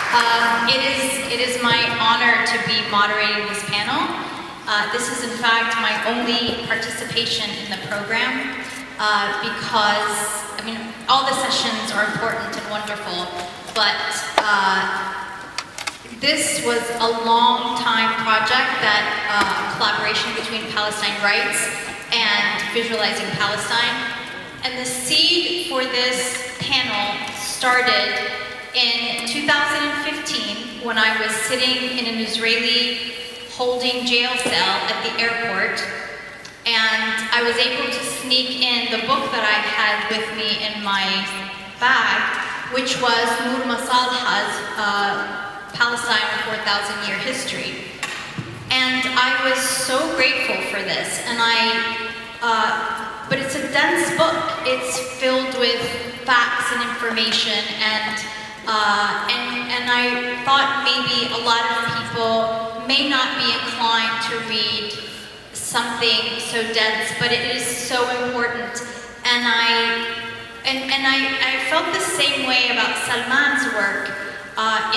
It is my honor to be moderating this panel. This is in fact my only participation in the program because, I mean, all the sessions are important and wonderful, but this was a long time project that collaboration between Palestine Rights and Visualizing Palestine. And the seed for this panel started in 2015 when I was sitting in an Israeli holding jail cell at the airport, and I was able to sneak in the book that I had with me in my bag, which was Masalha's Palestine 4,000-year history. And I was so grateful for this, and but it's a dense book. It's filled with facts and information, and I thought maybe a lot of people may not be inclined to read something so dense, but it is so important. And I felt the same way about Salman's work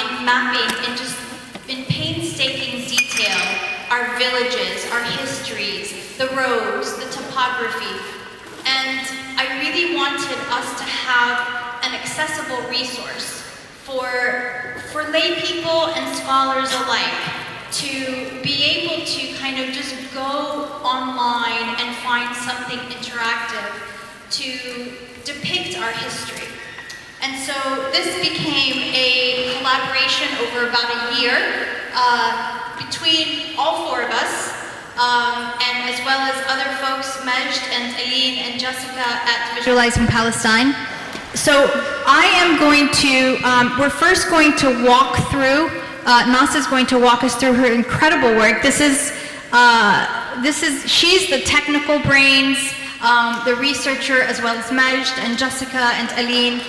in mapping in painstaking detail our villages, our histories, the roads, the topography. And I really wanted us to have an accessible resource for lay people and scholars alike to be able to kind of just go online and find something interactive to depict our history. And so this became a collaboration over about a year between all four of us, and as well as other folks, Majd and Aline and Jessica at Visualizing Palestine. So I am going to, we're first going to walk through, Nasa is going to walk us through her incredible work. She's the technical brains, the researcher, as well as Majd and Jessica and Aline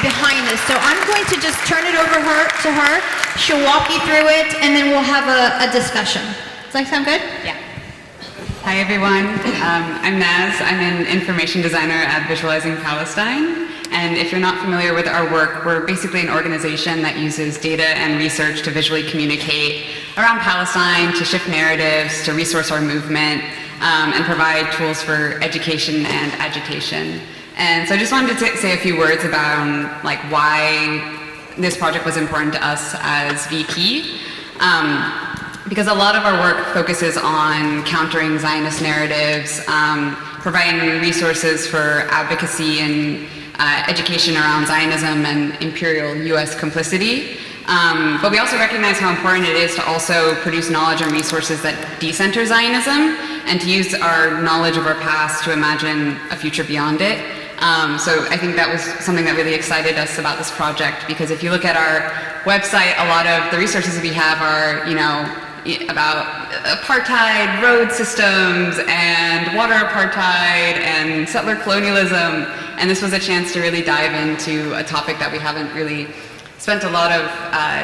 behind this. So I'm going to just turn it over to her. She'll walk you through it, and then we'll have a discussion. Does that sound good? Yeah. Hi everyone, I'm Naz. I'm an information designer at Visualizing Palestine. And if you're not familiar with our work, we're basically an organization that uses data and research to visually communicate around Palestine, to shift narratives, to resource our movement, and provide tools for education and agitation. And so I just wanted to say a few words about like why this project was important to us as VP. Because a lot of our work focuses on countering Zionist narratives, providing resources for advocacy and education around Zionism and imperial US complicity. But we also recognize how important it is to also produce knowledge and resources that decenter Zionism and to use our knowledge of our past to imagine a future beyond it. So I think that was something that really excited us about this project, because if you look at our website, a lot of the resources that we have are, you know, about apartheid, road systems, and water apartheid, and settler colonialism. And this was a chance to really dive into a topic that we haven't really spent a lot of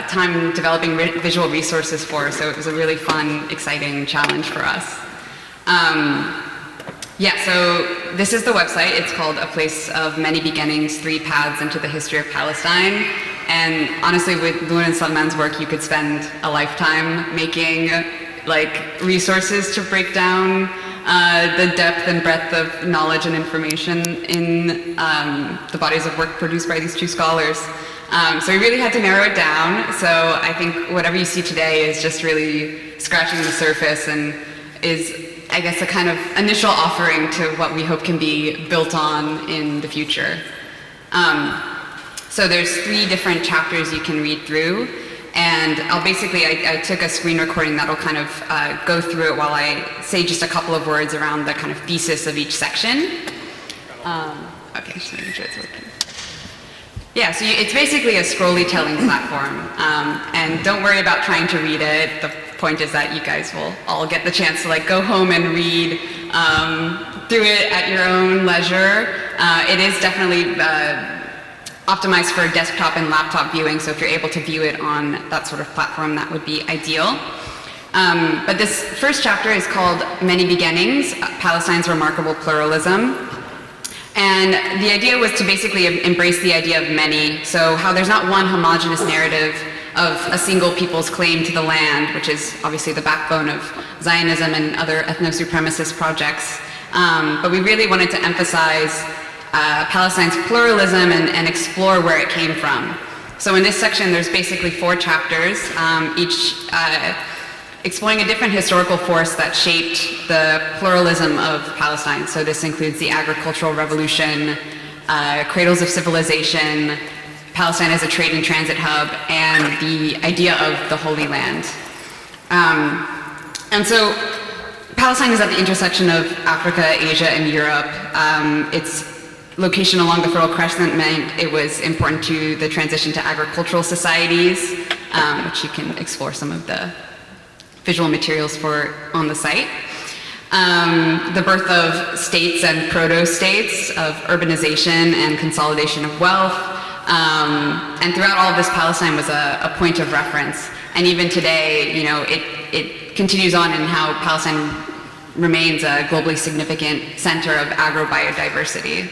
time developing visual resources for, so it was a really fun, exciting challenge for us. Yeah, so this is the website. It's called A Place of Many Beginnings, 3 Paths into the History of Palestine. And honestly, with Luna and Salman's work, you could spend a lifetime making like resources to break down the depth and breadth of knowledge and information in the bodies of work produced by these 2 scholars. So we really had to narrow it down. So I think whatever you see today is just really scratching the surface and is, I guess, a kind of initial offering to what we hope can be built on in the future. So there's 3 different chapters you can read through, and I took a screen recording that'll kind of go through it while I say just a couple of words around the kind of thesis of each section. Okay, just making sure it's working. Yeah, so it's basically a scrolly telling platform, and don't worry about trying to read it. The point is that you guys will all get the chance to like go home and read through it at your own leisure. It is definitely optimized for desktop and laptop viewing, so if you're able to view it on that sort of platform, that would be ideal. But this first chapter is called Many Beginnings, Palestine's Remarkable Pluralism. And the idea was to basically embrace the idea of many, so how there's not one homogeneous narrative of a single people's claim to the land, which is obviously the backbone of Zionism and other ethno-supremacist projects. But we really wanted to emphasize Palestine's pluralism and explore where it came from. So in this section, there's basically 4 chapters, each exploring a different historical force that shaped the pluralism of Palestine. So this includes the agricultural revolution, cradles of civilization, Palestine as a trade and transit hub, and the idea of the Holy Land. And so Palestine is at the intersection of Africa, Asia, and Europe. Its location along the Fertile Crescent meant it was important to the transition to agricultural societies, which you can explore some of the visual materials for on the site. The birth of states and proto-states, of urbanization and consolidation of wealth. And throughout all of this, Palestine was a point of reference. And even today, you know, it continues on in how Palestine remains a globally significant center of agro-biodiversity.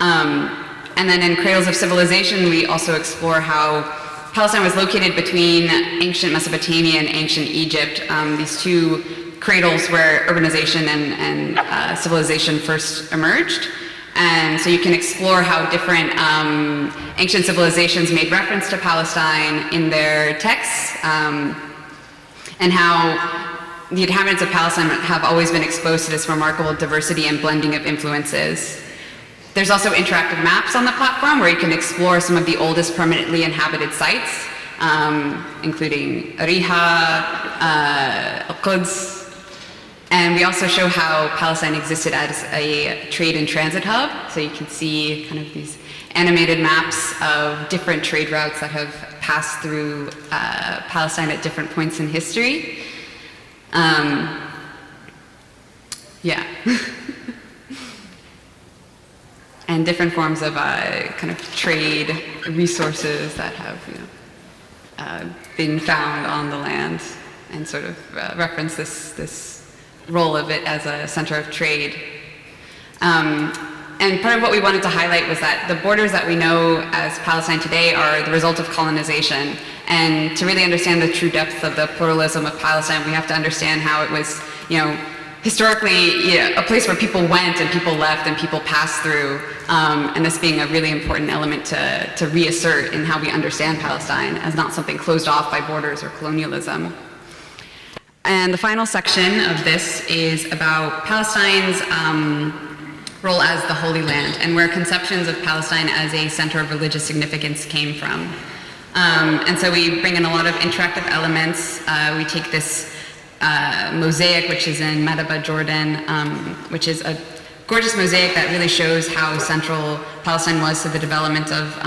And then in Cradles of Civilization, we also explore how Palestine was located between ancient Mesopotamia and ancient Egypt, these 2 cradles where urbanization and civilization first emerged. And so you can explore how different ancient civilizations made reference to Palestine in their texts, and how the inhabitants of Palestine have always been exposed to this remarkable diversity and blending of influences. There's also interactive maps on the platform where you can explore some of the oldest permanently inhabited sites, including Ariha, Al-Quds, and we also show how Palestine existed as a trade and transit hub. So you can see kind of these animated maps of different trade routes that have passed through Palestine at different points in history. Yeah. And different forms of kind of trade resources that have, you know, been found on the land, and sort of reference this role of it as a center of trade. And part of what we wanted to highlight was that the borders that we know as Palestine today are the result of colonization. And to really understand the true depth of the pluralism of Palestine, we have to understand how it was, you know, historically, you know, a place where people went and people left and people passed through, and this being a really important element to reassert in how we understand Palestine as not something closed off by borders or colonialism. And the final section of this is about Palestine's role as the Holy Land, and where conceptions of Palestine as a center of religious significance came from. And so we bring in a lot of interactive elements. We take this mosaic, which is in Madaba, Jordan, which is a gorgeous mosaic that really shows how central Palestine was to the development of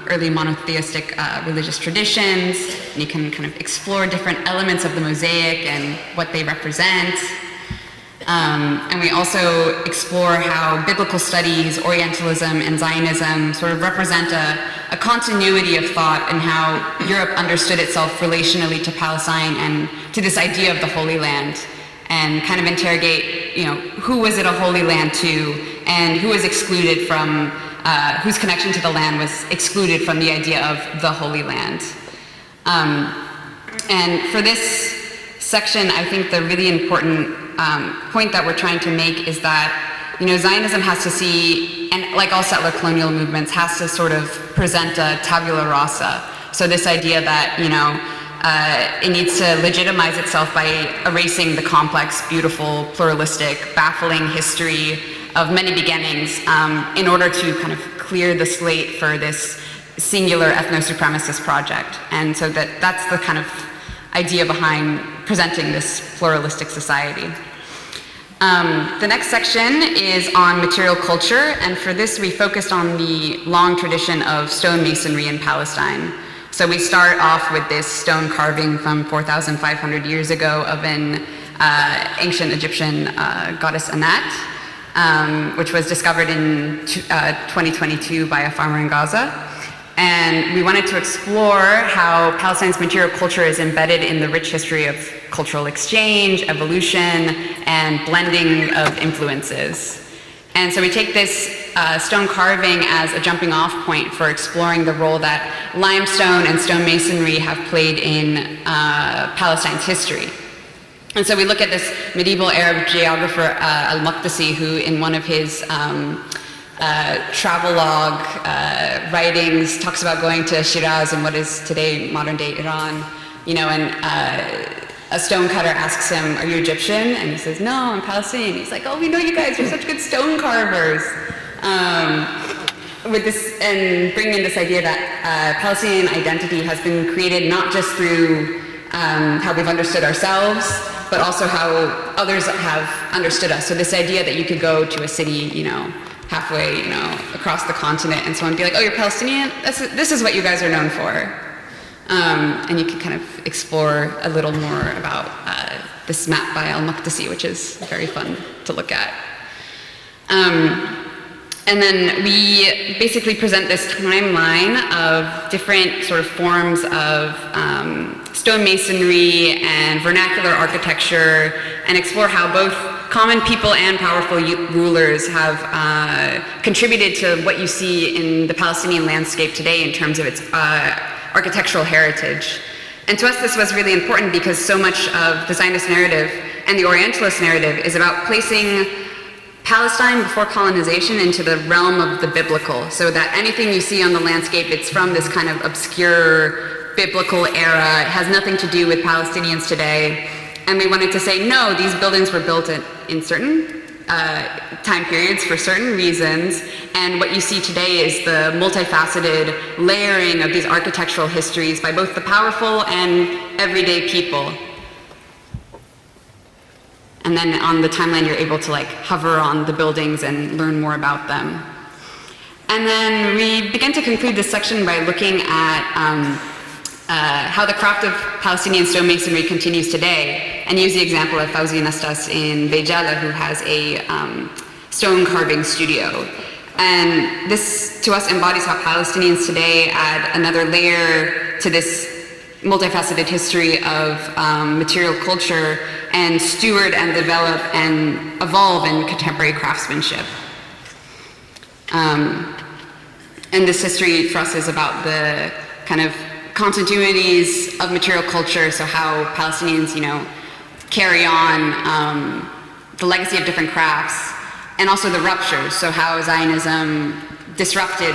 early monotheistic religious traditions. And you can kind of explore different elements of the mosaic and what they represent. And we also explore how biblical studies, Orientalism, and Zionism sort of represent a continuity of thought and how Europe understood itself relationally to Palestine and to this idea of the Holy Land, and kind of interrogate, you know, who was it a holy land to, and who was excluded from, whose connection to the land was excluded from the idea of the Holy Land. And for this section, I think the really important point that we're trying to make is that, you know, Zionism has to see, and like all settler colonial movements, has to sort of present a tabula rasa. So this idea that, you know, it needs to legitimize itself by erasing the complex, beautiful, pluralistic, baffling history of many beginnings in order to kind of clear the slate for this singular ethno-supremacist project. And so that's the kind of idea behind presenting this pluralistic society. The next section is on material culture, and for this we focused on the long tradition of stonemasonry in Palestine. So we start off with this stone carving from 4,500 years ago of an ancient Egyptian goddess Anat, which was discovered in 2022 by a farmer in Gaza. And we wanted to explore how Palestine's material culture is embedded in the rich history of cultural exchange, evolution, and blending of influences. And so we take this stone carving as a jumping off point for exploring the role that limestone and stone masonry have played in Palestine's history. And so we look at this medieval Arab geographer, Al-Maqdisi, who in one of his travelogue writings talks about going to Shiraz in what is today modern-day Iran, you know, and a stonecutter asks him, "Are you Egyptian?" And he says, "No, I'm Palestinian." He's like, "Oh, we know you guys, you're such good stone carvers." With this, and bringing in this idea that Palestinian identity has been created not just through how we've understood ourselves, but also how others have understood us. So this idea that you could go to a city, you know, halfway, you know, across the continent and someone be like, "Oh, you're Palestinian? This is what you guys are known for." And you can kind of explore a little more about this map by Al-Maqdisi, which is very fun to look at. And then we basically present this timeline of different sort of forms of stone masonry and vernacular architecture, and explore how both common people and powerful rulers have contributed to what you see in the Palestinian landscape today in terms of its architectural heritage. And to us this was really important because so much of the Zionist narrative and the Orientalist narrative is about placing Palestine before colonization into the realm of the biblical, so that anything you see on the landscape, it's from this kind of obscure biblical era. It has nothing to do with Palestinians today. And we wanted to say, no, these buildings were built in certain time periods for certain reasons, and what you see today is the multifaceted layering of these architectural histories by both the powerful and everyday people. And then on the timeline you're able to like hover on the buildings and learn more about them. And then we begin to conclude this section by looking at how the craft of Palestinian stone masonry continues today, and use the example of Fawzi Nastas in Bejala, who has a stone carving studio. And this, to us, embodies how Palestinians today add another layer to this multifaceted history of material culture and steward and develop and evolve in contemporary craftsmanship. And this history for us is about the kind of continuities of material culture, so how Palestinians, you know, carry on the legacy of different crafts, and also the ruptures, so how Zionism disrupted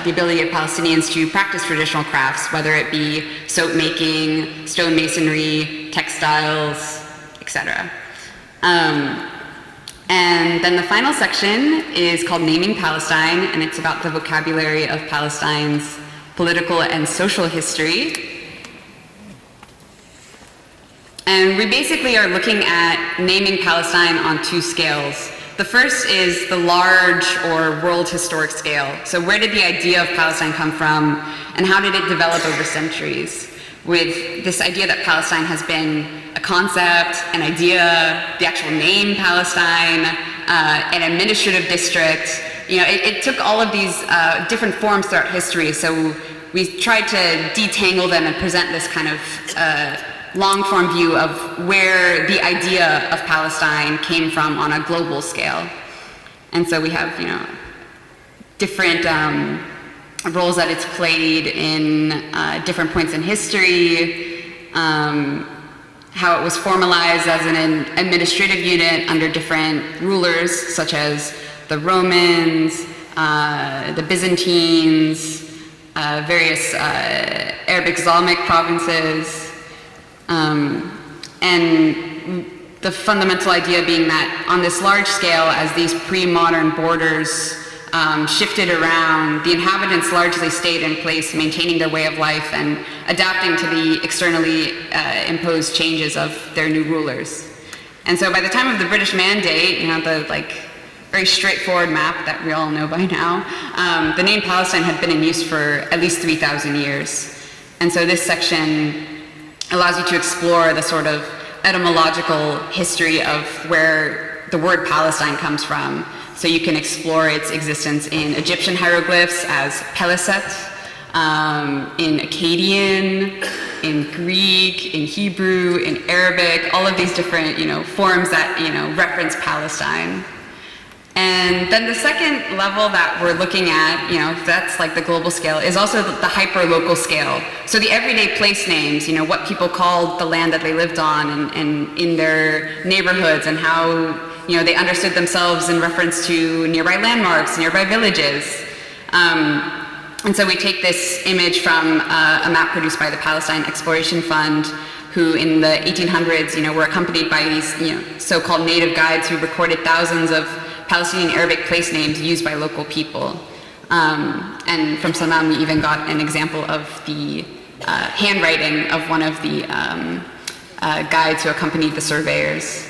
the ability of Palestinians to practice traditional crafts, whether it be soap making, stone masonry, textiles, etc. And then the final section is called Naming Palestine, and it's about the vocabulary of Palestine's political and social history. And we basically are looking at naming Palestine on two scales. The first is the large or world historic scale. So where did the idea of Palestine come from, and how did it develop over centuries? With this idea that Palestine has been a concept, an idea, the actual name Palestine, an administrative district. You know, it took all of these different forms throughout history, so we tried to detangle them and present this kind of long-form view of where the idea of Palestine came from on a global scale. And so we have, you know, different roles that it's played in different points in history, how it was formalized as an administrative unit under different rulers, such as the Romans, the Byzantines, various Arabic Islamic provinces, and the fundamental idea being that on this large scale, as these pre-modern borders shifted around, the inhabitants largely stayed in place, maintaining their way of life and adapting to the externally imposed changes of their new rulers. And so by the time of the British Mandate, you know, the very straightforward map that we all know by now, the name Palestine had been in use for at least 3,000 years. And so this section allows you to explore the sort of etymological history of where the word Palestine comes from. So you can explore its existence in Egyptian hieroglyphs as Peleset, in Akkadian, in Greek, in Hebrew, in Arabic, all of these different, you know, forms that, you know, reference Palestine. And then the second level that we're looking at, that's like the global scale, is also the hyper-local scale. So the everyday place names, what people called the land that they lived on and in their neighborhoods, and how, they understood themselves in reference to nearby landmarks, nearby villages. And so we take this image from a map produced by the Palestine Exploration Fund, who in the 1800s, were accompanied by these, so-called native guides who recorded thousands of Palestinian Arabic place names used by local people. And from Salman, we even got an example of the handwriting of one of the guides who accompanied the surveyors.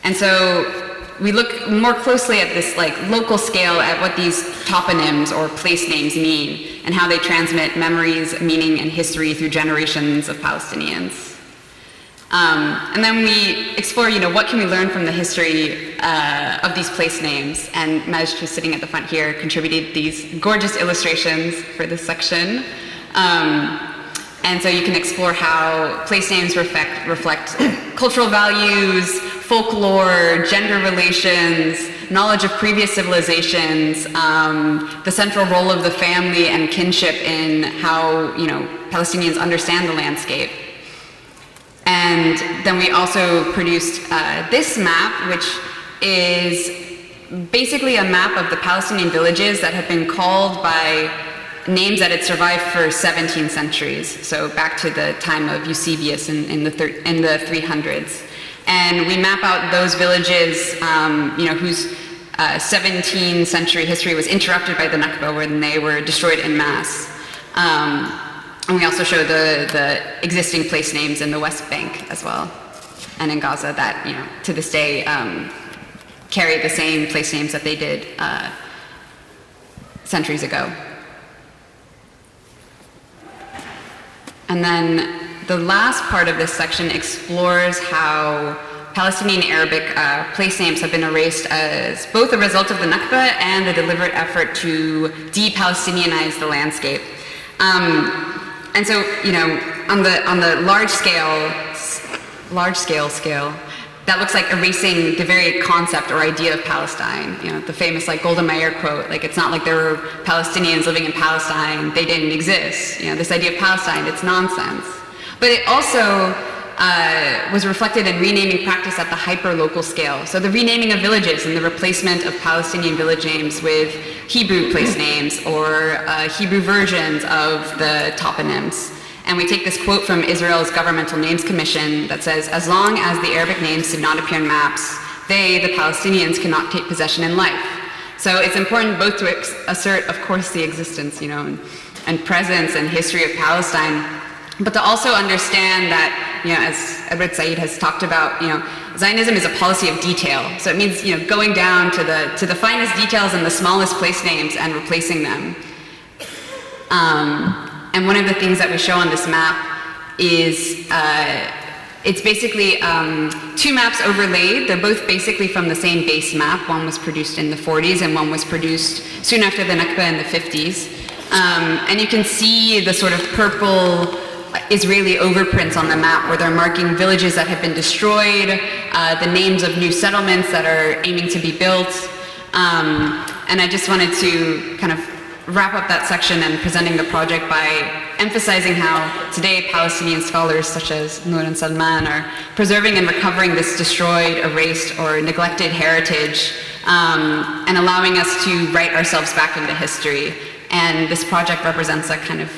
And so we look more closely at this local scale, at what these toponyms or place names mean and how they transmit memories, meaning, and history through generations of Palestinians. And then we explore, what can we learn from the history of these place names? And Maj, who's sitting at the front here, contributed these gorgeous illustrations for this section. And so you can explore how place names reflect cultural values, folklore, gender relations, knowledge of previous civilizations, the central role of the family and kinship in how, Palestinians understand the landscape. And then we also produced this map, which is basically a map of the Palestinian villages that have been called by names that had survived for 17 centuries, so back to the time of Eusebius in the 300s. And we map out those villages, whose 17th century history was interrupted by the Nakba, when they were destroyed en masse. And we also show the existing place names in the West Bank as well, and in Gaza that, to this day carry the same place names that they did centuries ago. And then the last part of this section explores how Palestinian Arabic place names have been erased as both a result of the Nakba and a deliberate effort to de-Palestinianize the landscape. And so, on the large scale, that looks like erasing the very concept or idea of Palestine. The famous Golda Meir quote, it's not like there were Palestinians living in Palestine, they didn't exist. This idea of Palestine, it's nonsense. But it also was reflected in renaming practice at the hyper-local scale. So the renaming of villages and the replacement of Palestinian village names with Hebrew place names or Hebrew versions of the toponyms. And we take this quote from Israel's Governmental Names Commission that says, "As long as the Arabic names did not appear in maps, they, the Palestinians, cannot take possession in life." So it's important both to assert, of course, the existence, and presence and history of Palestine, but to also understand that, as Edward Said has talked about, Zionism is a policy of detail. So it means, going down to the finest details and the smallest place names and replacing them. And one of the things that we show on this map is it's basically two maps overlaid. They're both basically from the same base map. One was produced in the 40s and one was produced soon after the Nakba in the 50s. And you can see the sort of purple Israeli overprints on the map where they're marking villages that have been destroyed, the names of new settlements that are aiming to be built. And I just wanted to kind of wrap up that section and presenting the project by emphasizing how today Palestinian scholars such as Noor and Salman are preserving and recovering this destroyed, erased, or neglected heritage, and allowing us to write ourselves back into history. And this project represents a kind of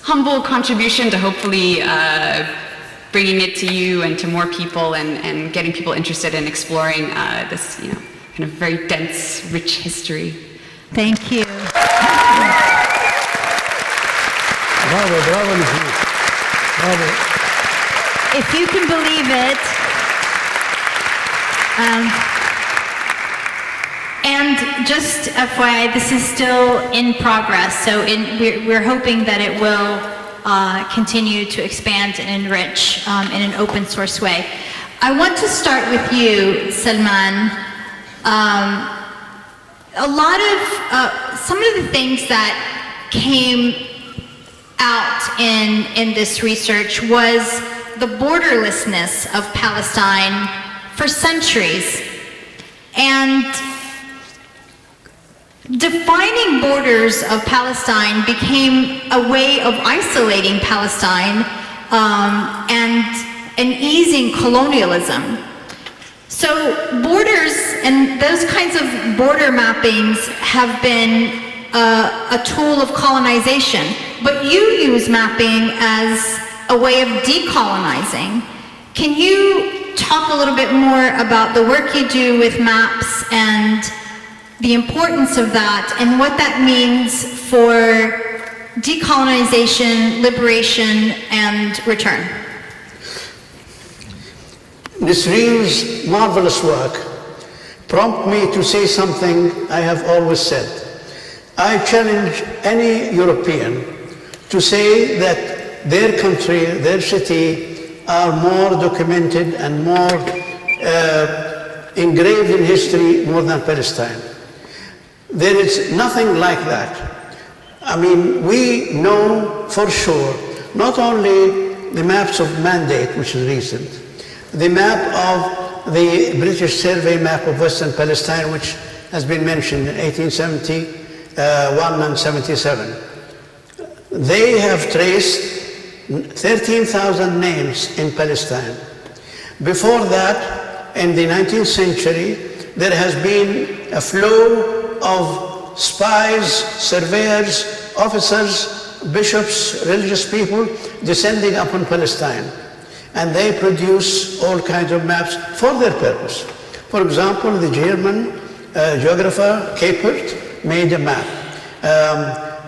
humble contribution to hopefully bringing it to you and to more people and getting people interested in exploring this kind of very dense, rich history. Thank you. Bravo, bravo, Nasreen. Bravo. If you can believe it, and just FYI, this is still in progress, so we're hoping that it will continue to expand and enrich in an open source way. I want to start with you, Salman. Some of the things that came out in this research was the borderlessness of Palestine for centuries. And Defining borders of Palestine became a way of isolating Palestine and easing colonialism. So borders and those kinds of border mappings have been a tool of colonization, but you use mapping as a way of decolonizing. Can you talk a little bit more about the work you do with maps and the importance of that and what that means for decolonization, liberation, and return? Nasreen's marvelous work prompted me to say something I have always said. I challenge any European to say that their country, their city are more documented and more engraved in history more than Palestine. There is nothing like that. I mean, we know for sure not only the maps of Mandate, which is recent, the map of the British survey map of Western Palestine, which has been mentioned in 1871 and 77. They have traced 13,000 names in Palestine. Before that, in the 19th century, there has been a flow of spies, surveyors, officers, bishops, religious people descending upon Palestine. And they produce all kinds of maps for their purpose. For example, the German geographer Capert made a map.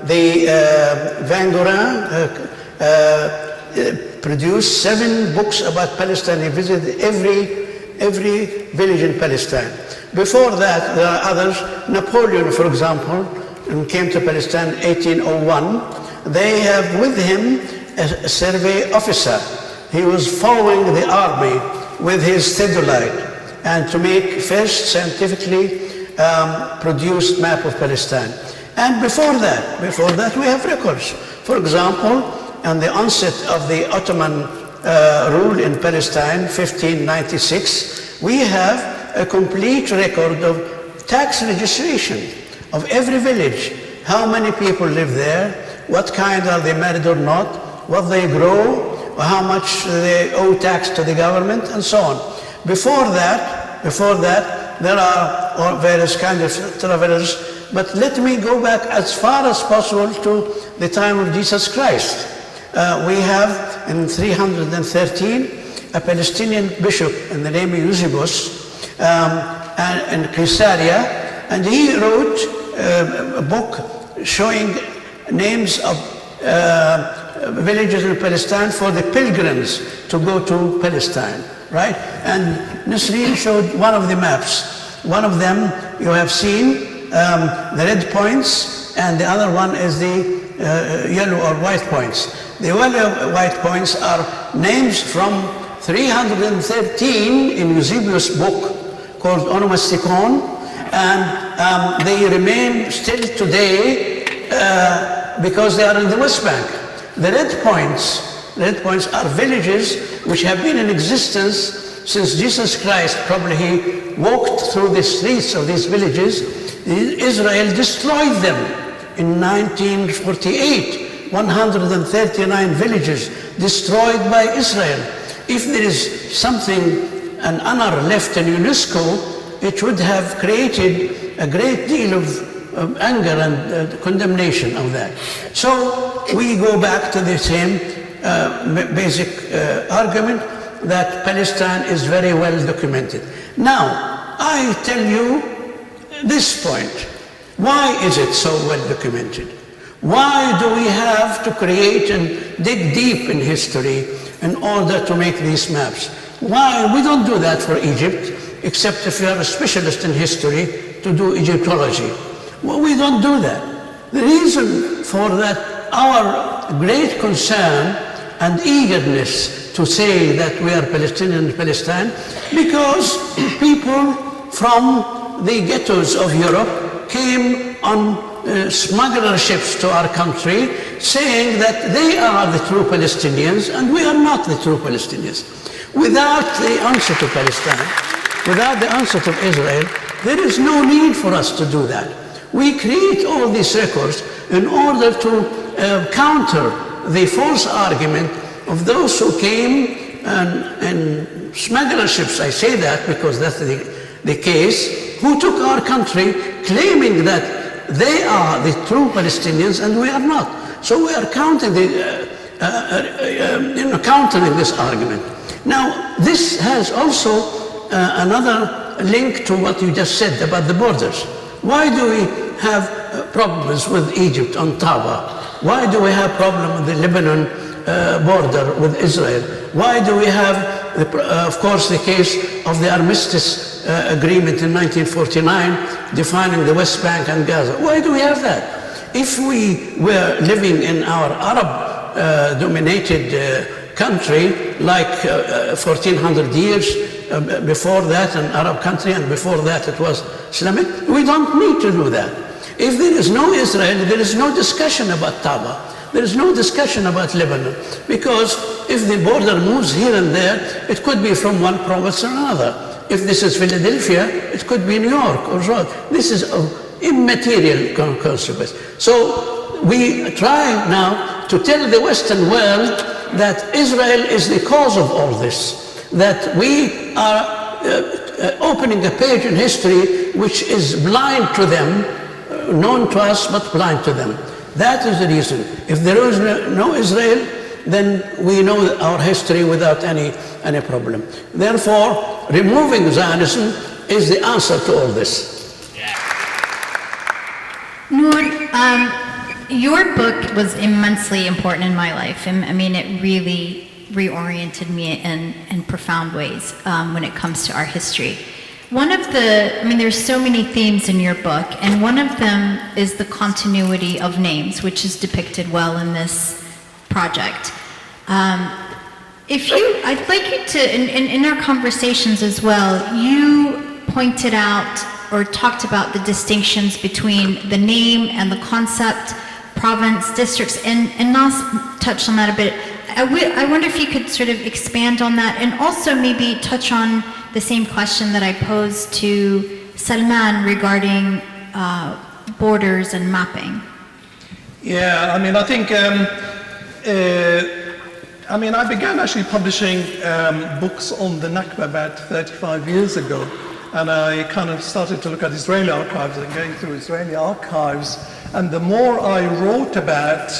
Van Gorin produced 7 books about Palestine. He visited every village in Palestine. Before that, there are others. Napoleon, for example, came to Palestine in 1801. They have with him a survey officer. He was following the army with his theodolite and to make first scientifically produced map of Palestine. And before that we have records. For example, on the onset of the Ottoman rule in Palestine, 1596, we have a complete record of tax registration of every village. How many people live there, what kind are they married or not, what they grow, how much they owe tax to the government, and so on. Before that, there are various kinds of travelers, but let me go back as far as possible to the time of Jesus Christ. We have in 313 a Palestinian bishop in the name of Eusebius in Caesarea, and he wrote a book showing names of villages in Palestine for the pilgrims to go to Palestine, right? And Nasreen showed one of the maps. One of them you have seen, the red points, and the other one is the yellow or white points. The yellow white points are names from 313 in Eusebius' book called Onomasticon, and they remain still today because they are in the West Bank. The red points are villages which have been in existence since Jesus Christ. Probably he walked through the streets of these villages. Israel destroyed them in 1948. 139 villages destroyed by Israel. If there is something, an honor left in UNESCO, it would have created a great deal of anger and condemnation of that. So we go back to the same basic argument that Palestine is very well documented. Now, I tell you this point. Why is it so well documented? Why do we have to create and dig deep in history in order to make these maps? Why? We don't do that for Egypt, except if you are a specialist in history to do Egyptology. Well, we don't do that. The reason for that, our great concern and eagerness to say that we are Palestinian in Palestine, because people from the ghettos of Europe came on smuggler ships to our country saying that they are the true Palestinians and we are not the true Palestinians. Without the answer to Palestine, without the answer to Israel, there is no need for us to do that. We create all these records in order to counter the false argument of those who came and smuggler ships. I say that because that's the case, who took our country claiming that they are the true Palestinians and we are not. So we are countering this argument. Now, this has also another link to what you just said about the borders. Why do we have problems with Egypt on Taba? Why do we have problem with the Lebanon border with Israel? Why do we have, of course, the case of the armistice agreement in 1949 defining the West Bank and Gaza? Why do we have that? If we were living in our Arab-dominated country, like 1400 years before that, an Arab country, and before that it was Islamic, we don't need to do that. If there is no Israel, there is no discussion about Taba. There is no discussion about Lebanon, because if the border moves here and there, it could be from one province to another. If this is Philadelphia, it could be New York or so. This is of immaterial consequence. So we try now to tell the Western world that Israel is the cause of all this, that we are opening a page in history which is blind to them, known to us but blind to them. That is the reason. If there is no Israel, then we know our history without any problem. Therefore, removing Zionism is the answer to all this. Noor, your book was immensely important in my life. I mean, it really reoriented me in profound ways when it comes to our history. There's so many themes in your book, and one of them is the continuity of names, which is depicted well in this project. I'd like you to, in our conversations as well, you pointed out or talked about the distinctions between the name and the concept, province, districts, and Nas touched on that a bit. I wonder if you could sort of expand on that, and also maybe touch on the same question that I posed to Salman regarding borders and mapping. Yeah, I think, I began actually publishing books on the Nakba about 35 years ago, and I kind of started to look at Israeli archives and going through Israeli archives, and the more I wrote about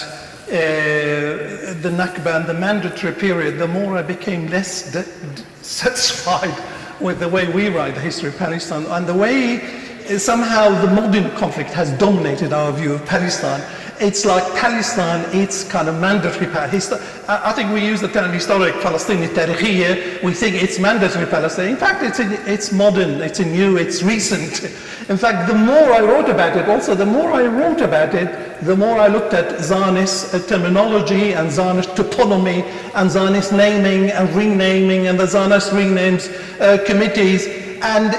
the Nakba and the mandatory period, the more I became less satisfied with the way we write the history of Palestine and the way somehow the modern conflict has dominated our view of Palestine. It's like Palestine, it's kind of mandatory. I think we use the term historic Palestine Tarikhiyya. We think it's mandatory Palestine. In fact, it's modern, it's new, it's recent. In fact, the more I wrote about it, the more I looked at Zionist terminology and Zionist toponymy and Zionist naming and renaming and the Zionist renames committees, and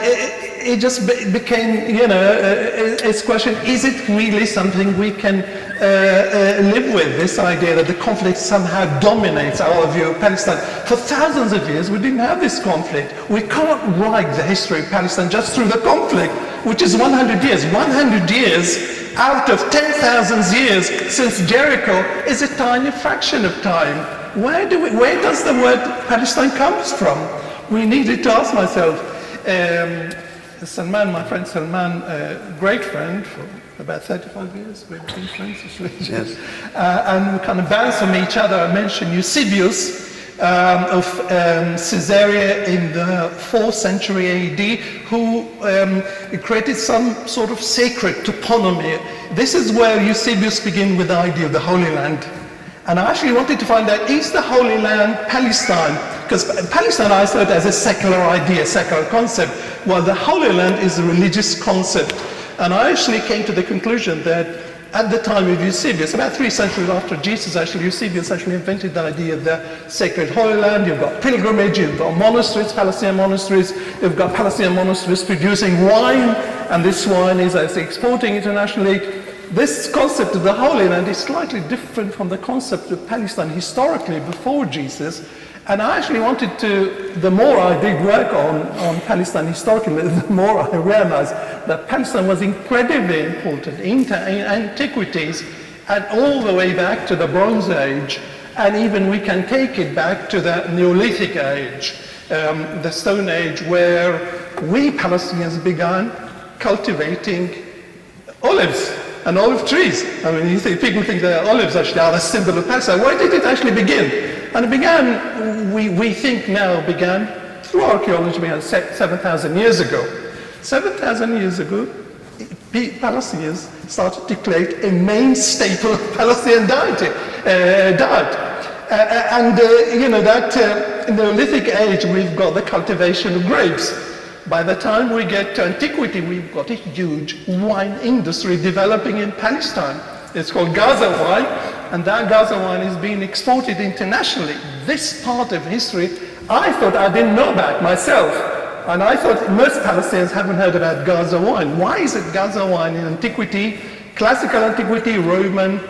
it just became, it's a question, is it really something we can live with, this idea that the conflict somehow dominates our view of Palestine? For thousands of years, we didn't have this conflict. We can't write the history of Palestine just through the conflict, which is 100 years. 100 years out of 10,000 years since Jericho is a tiny fraction of time. Where does the word Palestine comes from? We needed to ask myself. Salman, my friend Salman, great friend for about 35 years, we've been friends actually. Yes. And we kind of bounce from each other. I mentioned Eusebius of Caesarea in the 4th century AD, who created some sort of sacred toponymy. This is where Eusebius began with the idea of the Holy Land. And I actually wanted to find out, is the Holy Land Palestine? Because Palestine I saw it as a secular idea, secular concept, while the Holy Land is a religious concept. And I actually came to the conclusion that at the time of Eusebius, about 3 centuries after Jesus, actually, Eusebius actually invented the idea of the sacred Holy Land. You've got pilgrimage, you've got monasteries, Palestinian monasteries, you've got Palestinian monasteries producing wine, and this wine is exporting internationally. This concept of the Holy Land is slightly different from the concept of Palestine historically before Jesus. And I actually wanted to, the more I did work on Palestine historically, the more I realized that Palestine was incredibly important in antiquities and all the way back to the Bronze Age, and even we can take it back to the Neolithic Age, the Stone Age, where we Palestinians began cultivating olives and olive trees. I mean, people think that olives actually are the symbol of Palestine. Why did it actually begin? And it began, we think now began, through archaeology, began 7,000 years ago. 7,000 years ago, Palestinians started to create a main staple of Palestinian diet. In the Neolithic Age, we've got the cultivation of grapes. By the time we get to antiquity, we've got a huge wine industry developing in Palestine. It's called Gaza wine, and that Gaza wine is being exported internationally. This part of history, I thought I didn't know about myself. And I thought most Palestinians haven't heard about Gaza wine. Why is it Gaza wine in antiquity, classical antiquity, Roman,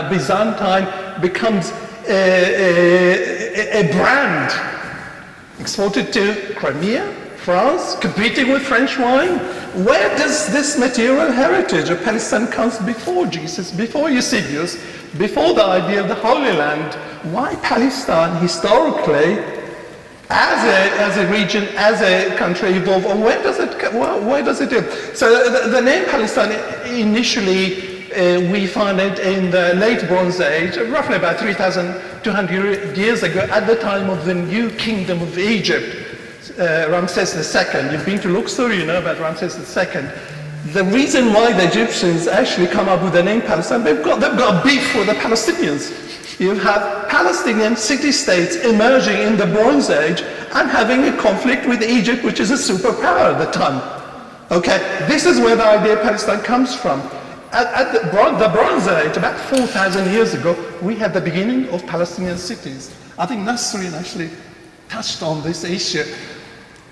Byzantine, becomes a brand exported to Crimea, France, competing with French wine? Where does this material heritage of Palestine comes before Jesus, before Eusebius, before the idea of the Holy Land? Why Palestine historically, as a region, as a country evolve, or where does it do? So the name Palestine initially, we find it in the late Bronze Age, roughly about 3,200 years ago, at the time of the new kingdom of Egypt, Ramses II. You've been to Luxor, you know about Ramses II. The reason why the Egyptians actually come up with the name Palestine, they've got a beef with the Palestinians. You have Palestinian city-states emerging in the Bronze Age and having a conflict with Egypt, which is a superpower at the time. Okay, this is where the idea of Palestine comes from. At the Bronze Age, about 4,000 years ago, we had the beginning of Palestinian cities. I think Nasreen actually touched on this issue.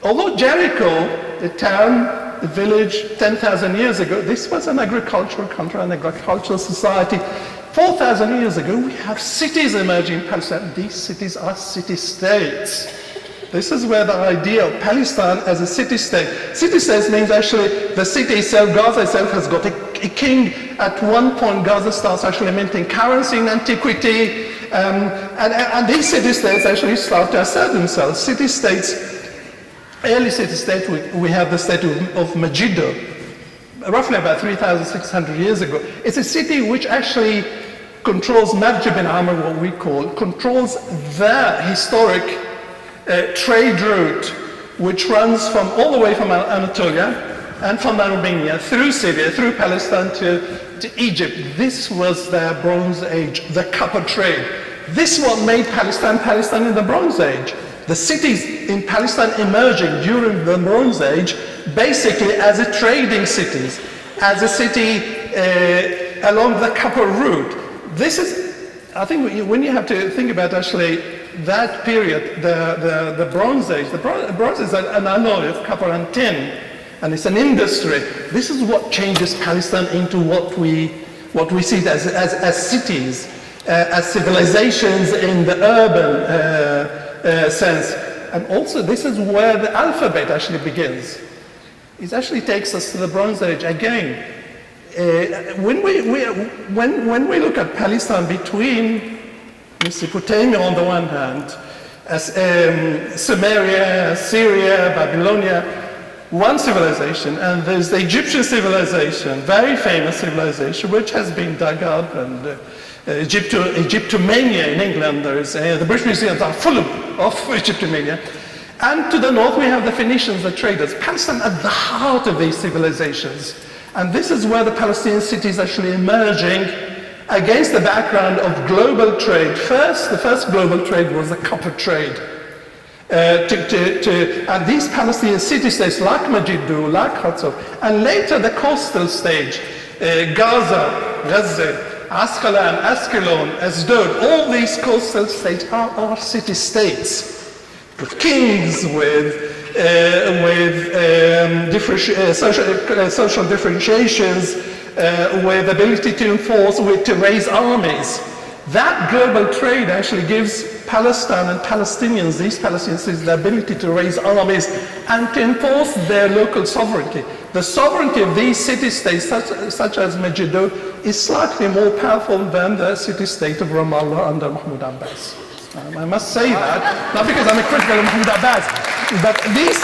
Although Jericho, a town, a village, 10,000 years ago, this was an agricultural country, an agricultural society. 4,000 years ago, we have cities emerging in Palestine. These cities are city-states. This is where the idea of Palestine as a city-state. City-states means actually the city itself, Gaza itself, has got a king. At one point, Gaza starts actually minting currency in antiquity. And these city-states actually start to assert themselves. City-states, early city-state, we have the state of Megiddo, roughly about 3,600 years ago. It's a city which actually controls Marj bin Amr, what we call, controls the historic trade route which runs from all the way from Anatolia and from Armenia through Syria, through Palestine to Egypt. This was their Bronze Age, the copper trade. This is what made Palestine in the Bronze Age. The cities in Palestine emerging during the Bronze Age basically as a trading cities, as a city along the copper route. This is, I think when you have to think about actually that period, the Bronze Age, the Bronze is an alloy of copper and tin, and it's an industry. This is what changes Palestine into what we see as cities, as civilizations in the urban sense. And also this is where the alphabet actually begins. It actually takes us to the Bronze Age again. When we look at Palestine between Mesopotamia on the one hand, Sumeria, Syria, Babylonia, one civilization, and there's the Egyptian civilization, very famous civilization, which has been dug up, and Egyptomania in England, there's the British museums are full of Egyptomania. And to the north we have the Phoenicians, the traders. Palestine at the heart of these civilizations. And this is where the Palestinian city is actually emerging against the background of global trade. The first global trade was the copper trade. And these Palestinian city-states like Megiddo, like Hatzor, and later the coastal stage, Gaza, Ascalon, Ashdod, all these coastal states are city-states with kings, with social differentiations, with ability to enforce, to raise armies. That global trade actually gives Palestine and Palestinians, these Palestinians, is the ability to raise armies and to enforce their local sovereignty. The sovereignty of these city-states, such as Megiddo, is slightly more powerful than the city-state of Ramallah under Mahmoud Abbas. I must say that, not because I'm a critical of Mahmoud Abbas, but these,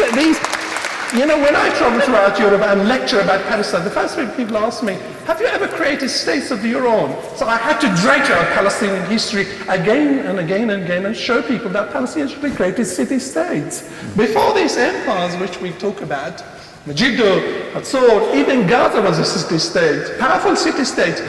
you know, when I travel throughout Europe and lecture about Palestine, the first thing people ask me, have you ever created states of your own? So I had to drag out Palestinian history again and again and again and show people that Palestinians actually created city-states. Before these empires which we talk about, Megiddo, Hatzor, even Gaza was a city-state, powerful city-state.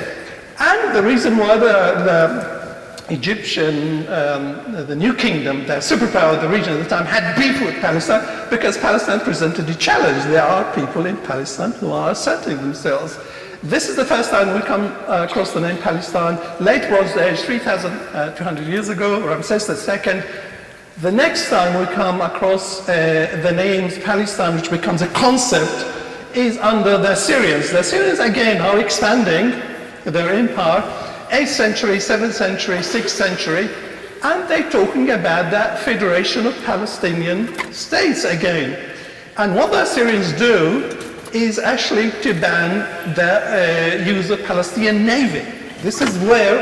And the reason why the Egyptian, the New Kingdom, the superpower of the region at the time, had beef with Palestine because Palestine presented a challenge. There are people in Palestine who are asserting themselves. This is the first time we come across the name Palestine. Late Bronze Age, 3,200 years ago, Ramses II. The next time we come across the names Palestine, which becomes a concept, is under the Assyrians. The Assyrians, again, are expanding their empire. 8th century, 7th century, 6th century, and they're talking about that federation of Palestinian states again. And what the Assyrians do is actually to ban the use of Palestinian navy. This is where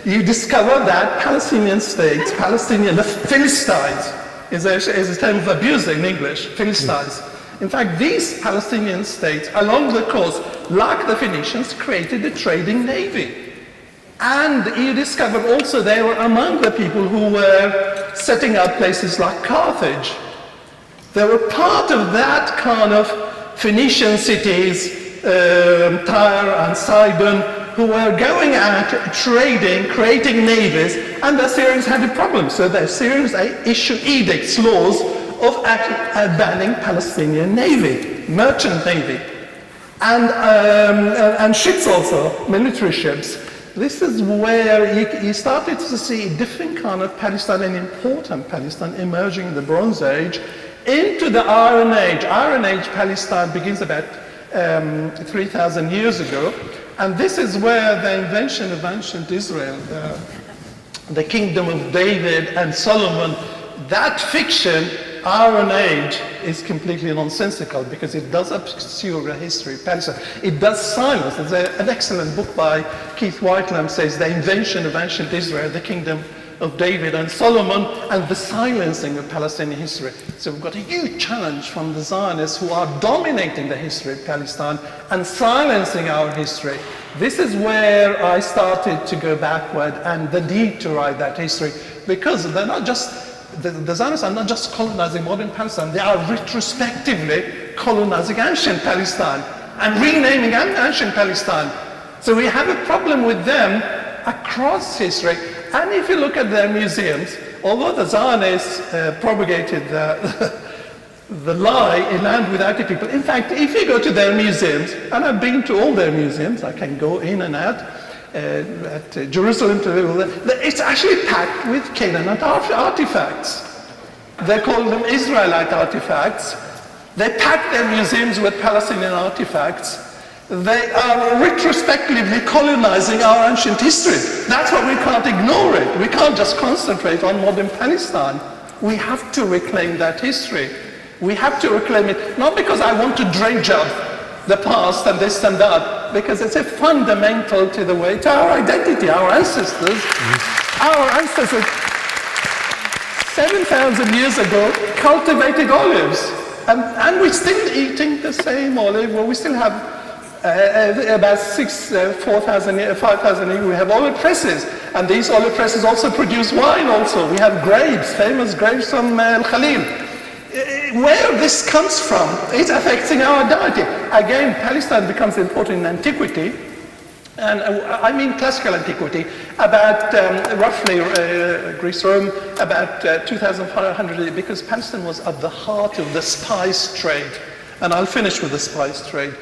you discover that Palestinian states, Palestinian, the Philistines, is a term of abuse in English, Philistines. In fact, these Palestinian states along the coast, like the Phoenicians, created a trading navy. And you discover also they were among the people who were setting up places like Carthage. They were part of that kind of Phoenician cities, Tyre and Sidon, who were going out trading, creating navies, and the Assyrians had a problem. So the Assyrians issued edicts, laws of banning Palestinian navy, merchant navy, and ships also, military ships. This is where you started to see a different kind of Palestine, an important Palestine emerging in the Bronze Age into the Iron Age. Iron Age Palestine begins about 3,000 years ago, and this is where the invention of ancient Israel, the kingdom of David and Solomon, that fiction, Iron Age, is completely nonsensical because it does obscure the history of Palestine. It does silence. There's an excellent book by Keith Whitelam says the invention of ancient Israel, the kingdom of David and Solomon, and the silencing of Palestinian history. So we've got a huge challenge from the Zionists who are dominating the history of Palestine and silencing our history. This is where I started to go backward and the need to write that history, because they're not just the Zionists are not just colonizing modern Palestine, they are retrospectively colonizing ancient Palestine and renaming ancient Palestine. So we have a problem with them across history. And if you look at their museums, although the Zionists propagated the lie, a land without a people, in fact, if you go to their museums, and I've been to all their museums, I can go in and out, at Jerusalem, it's actually packed with Canaanite artifacts. They call them Israelite artifacts. They pack their museums with Palestinian artifacts. They are retrospectively colonizing our ancient history. That's why we can't ignore it. We can't just concentrate on modern Palestine. We have to reclaim that history. We have to reclaim it, not because I want to dredge up the past and this and that, because it's a fundamental to the way, to our identity, our ancestors. Our ancestors, 7,000 years ago, cultivated olives. And we're still eating the same olive. Well, we still have about 5,000 years, we have olive presses. And these olive presses also produce wine also. We have grapes, famous grapes from Al-Khalil. Where this comes from, it's affecting our identity. Again, Palestine becomes important in antiquity, and I mean classical antiquity, about roughly Greece, Rome, about 2,500, because Palestine was at the heart of the spice trade. And I'll finish with the spice trade.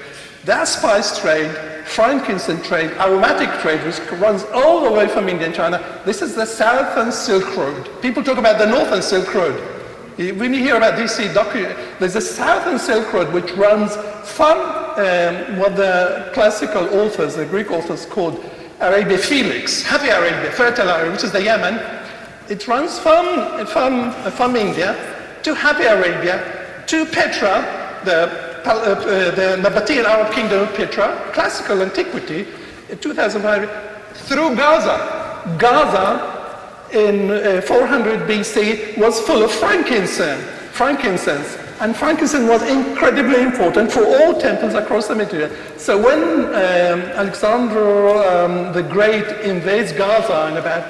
That spice trade, frankincense trade, aromatic trade, which runs all the way from India and China, this is the Southern Silk Road. People talk about the Northern Silk Road. When you hear about DC document, there's a Southern Silk Road which runs from what the classical authors, the Greek authors called Arabia Felix, Happy Arabia, Fertile Arabia, which is the Yemen, It runs from India to Happy Arabia, to Petra, the Nabatean Arab kingdom of Petra, classical antiquity, in 2005, through Gaza. Gaza in 400 BC was full of frankincense. And frankincense was incredibly important for all temples across the Mediterranean. So when Alexander the Great invades Gaza in about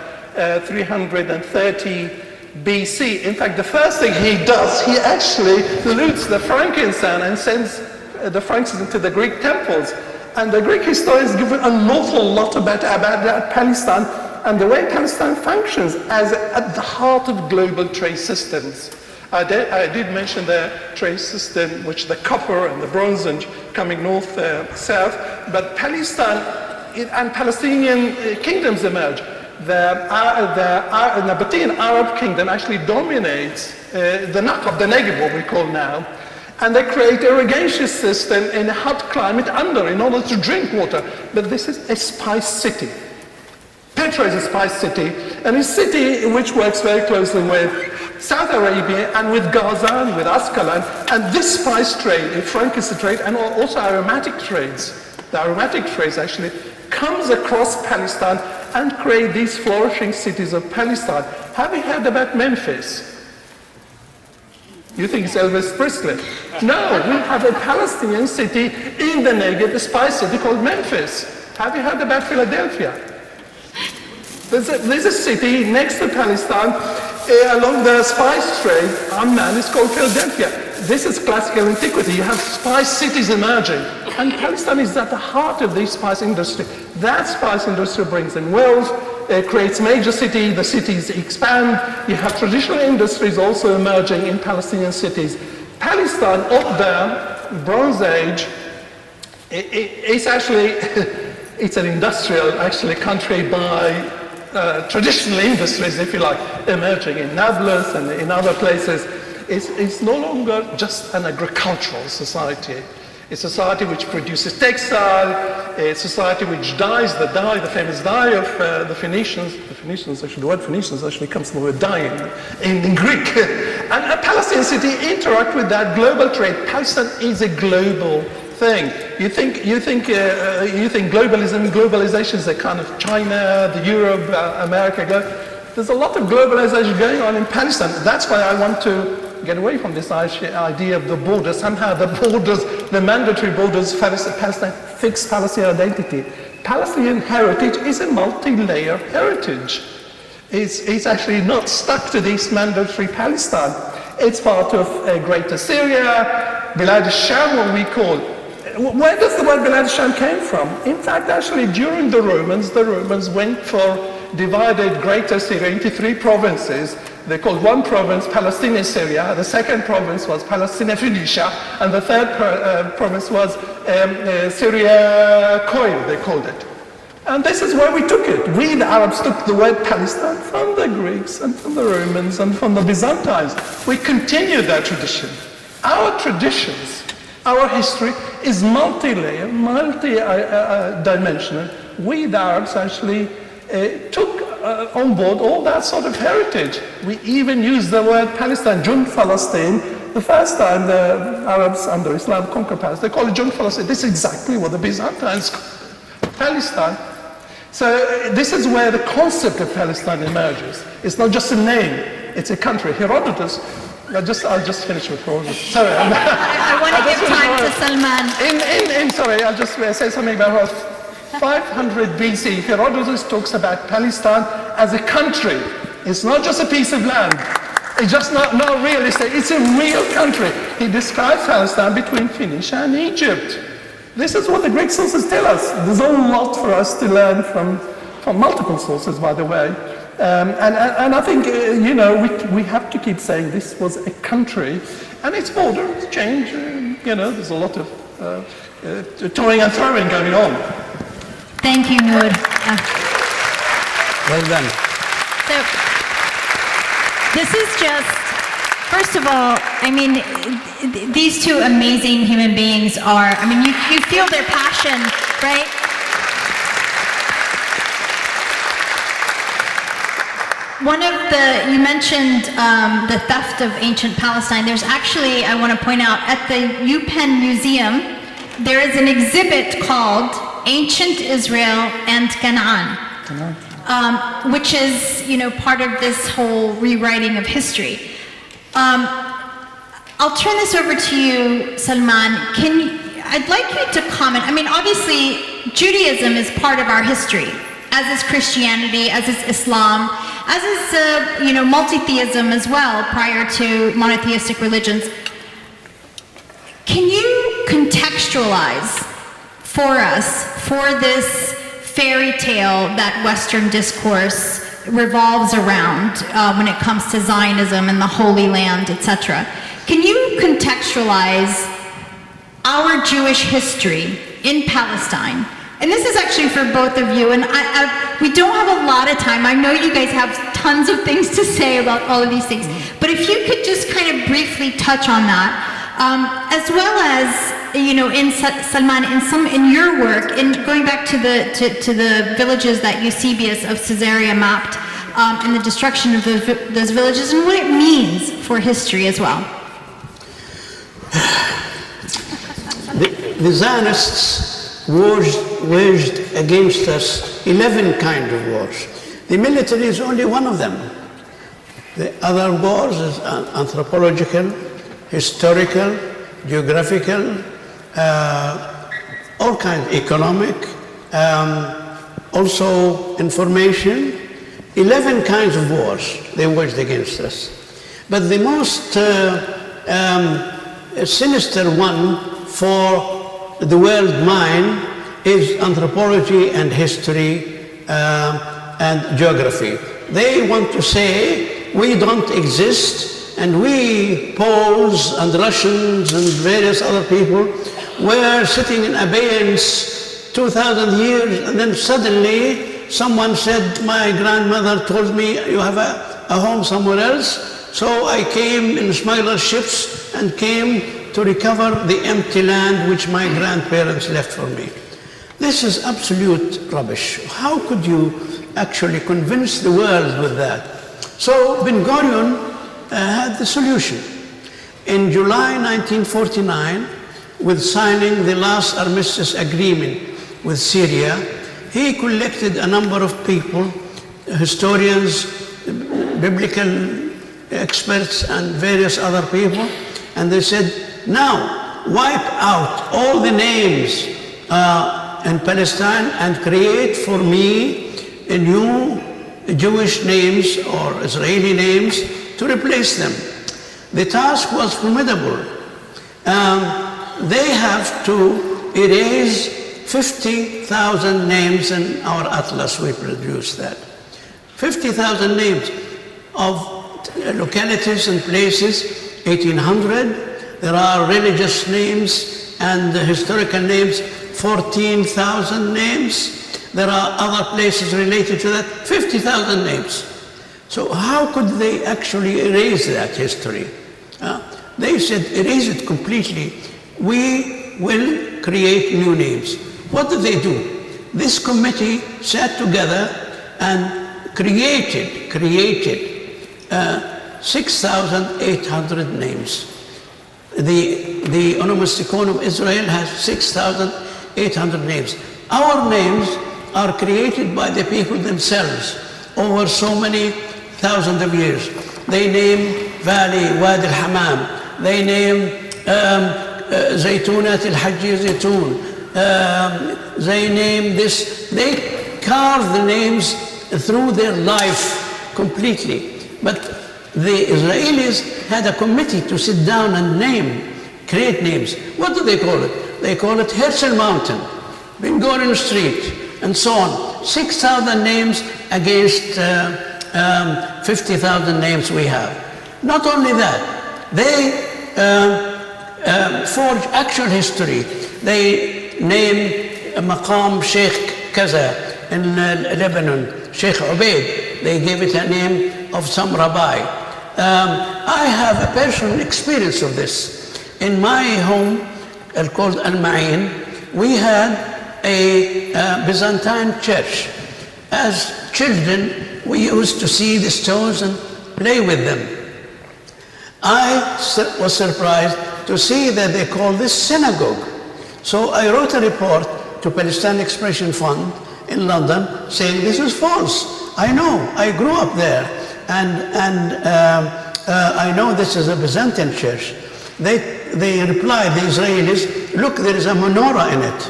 330 BC, in fact, the first thing he does, he actually loots the frankincense and sends the frankincense to the Greek temples. And the Greek historians give an awful lot about Palestine and the way Palestine functions as at the heart of global trade systems. I did mention the trade system, which the copper and the bronze and coming north, south, but Palestine and Palestinian kingdoms emerge. The Nabatean Arab kingdom actually dominates the Negev, what we call now, and they create irrigation system in a hot climate in order to drink water. But this is a spice city. Petra is a spice city, and a city which works very closely with South Arabia and with Gaza and with Ascalon, and this spice trade, the frankincense trade, and also aromatic trades. The aromatic trades actually comes across Palestine and create these flourishing cities of Palestine. Have you heard about Memphis? You think it's Elvis Presley? No, we have a Palestinian city in the Negev, a spice city called Memphis. Have you heard about Philadelphia? There's a city next to Palestine along the spice trade. Amman is called Philadelphia. This is classical antiquity. You have spice cities emerging. And Palestine is at the heart of this spice industry. That spice industry brings in wealth, creates major cities, the cities expand. You have traditional industries also emerging in Palestinian cities. Palestine, up there, Bronze Age, it's actually, it's an industrial country by traditional industries, if you like, emerging in Nablus and in other places. It's no longer just an agricultural society. A society which produces textile, a society which dyes the famous dye of the Phoenicians. The word Phoenicians actually comes from the word dyeing in Greek. And a Palestinian city interact with that global trade. Palestine is a global thing. You think globalization is a kind of China, the Europe, America. There's a lot of globalization going on in Palestine. That's why I want to get away from this idea of the borders. Somehow the mandatory borders, Palestine, fix Palestinian identity. Palestinian heritage is a multi-layer heritage. It's actually not stuck to this mandatory Palestine. It's part of Greater Syria, Bilad al-Sham, what we call. Where does the word Bilad al-Sham came from? In fact, actually, during the Romans went for divided Greater Syria into 3 provinces. They called one province Palestinian Syria, the second province was Palestina Phoenicia, and the third province was Syria Koil, they called it. And this is where we took it. We, the Arabs, took the word Palestine from the Greeks and from the Romans and from the Byzantines. We continue that tradition. Our traditions, our history is multi-layer, multi-dimensional. We, the Arabs, actually took on board all that sort of heritage. We even use the word Palestine, Jund Palestine. The first time the Arabs under Islam conquered Palestine, they call it Jund Palestine. This is exactly what the Byzantines call Palestine. So this is where the concept of Palestine emerges. It's not just a name, it's a country. Herodotus, I'll just finish with Herodotus. Sorry. I want to give time to Salman. Sorry, I'll just say something about Herodotus. 500 BC, Herodotus talks about Palestine as a country. It's not just a piece of land. It's just not real estate. It's a real country. He describes Palestine between Phoenicia and Egypt. This is what the Greek sources tell us. There's a lot for us to learn from multiple sources, by the way. And I think, we have to keep saying this was a country, and its borders change. There's a lot of toying and throwing going on. Thank you, Noor. Well done. So, this is just, first of all, these two amazing human beings are, you feel their passion, right? One of the, you mentioned the theft of ancient Palestine. There's actually, I want to point out, at the UPenn Museum, there is an exhibit called Ancient Israel and Canaan, which is, you know, part of this whole rewriting of history. I'll turn this over to you, Salman. I'd like you to comment. I mean, obviously, Judaism is part of our history, as is Christianity, as is Islam, as is, you know, multi-theism as well, prior to monotheistic religions. Can you contextualize for us, for this fairy tale that Western discourse revolves around when it comes to Zionism and the Holy Land, etc.? Can you contextualize our Jewish history in Palestine? And this is actually for both of you, and we don't have a lot of time. I know you guys have tons of things to say about all of these things, but if you could just kind of briefly touch on that, as well as, you know, in Salman, in your work, in going back to the villages that Eusebius of Caesarea mapped, and the destruction of those villages, and what it means for history as well. The Zionists waged against us 11 kinds of wars. The military is only one of them. The other wars is anthropological, historical, geographical, all kinds, economic, also information. 11 kinds of wars they waged against us. But the most sinister one for the world mind is anthropology and history and geography. They want to say we don't exist, and we, Poles and Russians and various other people, were sitting in abeyance 2,000 years, and then suddenly someone said, my grandmother told me you have a home somewhere else, so I came in smuggler ships and came to recover the empty land which my grandparents left for me. This is absolute rubbish. How could you actually convince the world with that? So Ben Gurion had the solution. In July 1949, with signing the last armistice agreement with Syria, he collected a number of people, historians, biblical experts, and various other people, and they said, now wipe out all the names in Palestine and create for me a new Jewish names or Israeli names to replace them. The task was formidable. They have to erase 50,000 names in our atlas. We produced that. 50,000 names of localities and places, 1,800. There are religious names and historical names, 14,000 names. There are other places related to that, 50,000 names. So how could they actually erase that history? They said, erase it completely. We will create new names. What did they do? This committee sat together and created 6,800 names. The Onomasticon of Israel has 6,800 names. Our names are created by the people themselves over so many thousands of years. They name Valley, Wadi al-Hamam. They name Zaytunat al-Hajji Zaytun. They name this. They carve the names through their life completely. But the Israelis had a committee to sit down and create names. What do they call it? They call it Herzl Mountain, Ben Gurion Street, and so on. 6,000 names against 50,000 names we have. Not only that, they forge actual history. They name Maqam Sheikh Kaza in Lebanon, Sheikh Ubaid. They gave it a name of some rabbi. I have a personal experience of this. In my home, called Al-Ma'in, we had a Byzantine church. As children, we used to see the stones and play with them. I was surprised to see that they call this synagogue. So I wrote a report to Palestine Expression Fund in London saying this is false. I know, I grew up there, and I know this is a Byzantine church. They replied, the Israelis, look, there is a menorah in it.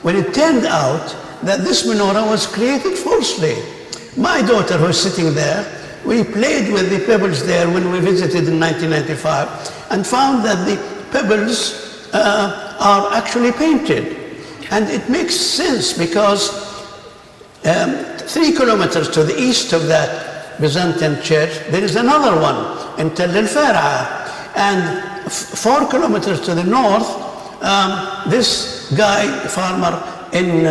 When it turned out that this menorah was created falsely. My daughter, who's sitting there, we played with the pebbles there when we visited in 1995 and found that the pebbles are actually painted. And it makes sense because 3 kilometers to the east of that Byzantine church, there is another one in Tel el-Far'a. And 4 kilometers to the north, this guy, farmer in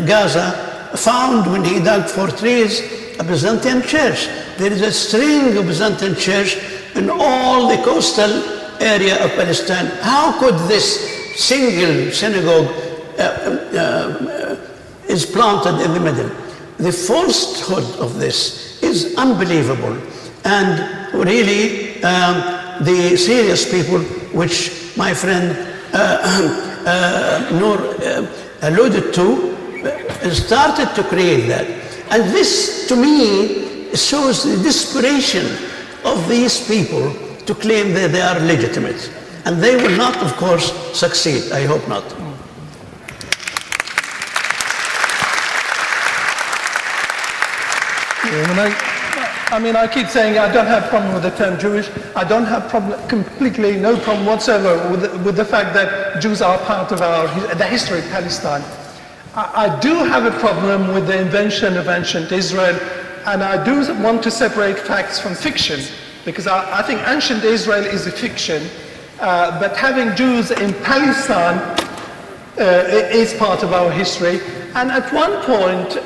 Gaza, found when he dug for trees a Byzantine church. There is a string of Byzantine church in all the coastal area of Palestine. How could this single synagogue is planted in the middle? The falsehood of this is unbelievable. And really, the serious people, which my friend Noor alluded to, started to create that. And this, to me, shows the desperation of these people to claim that they are legitimate. And they will not, of course, succeed. I hope not. I keep saying I don't have a problem with the term Jewish. I don't have completely no problem whatsoever with the fact that Jews are part of the history of Palestine. I do have a problem with the invention of ancient Israel, and I do want to separate facts from fiction, because I think ancient Israel is a fiction, but having Jews in Palestine is part of our history. And at one point,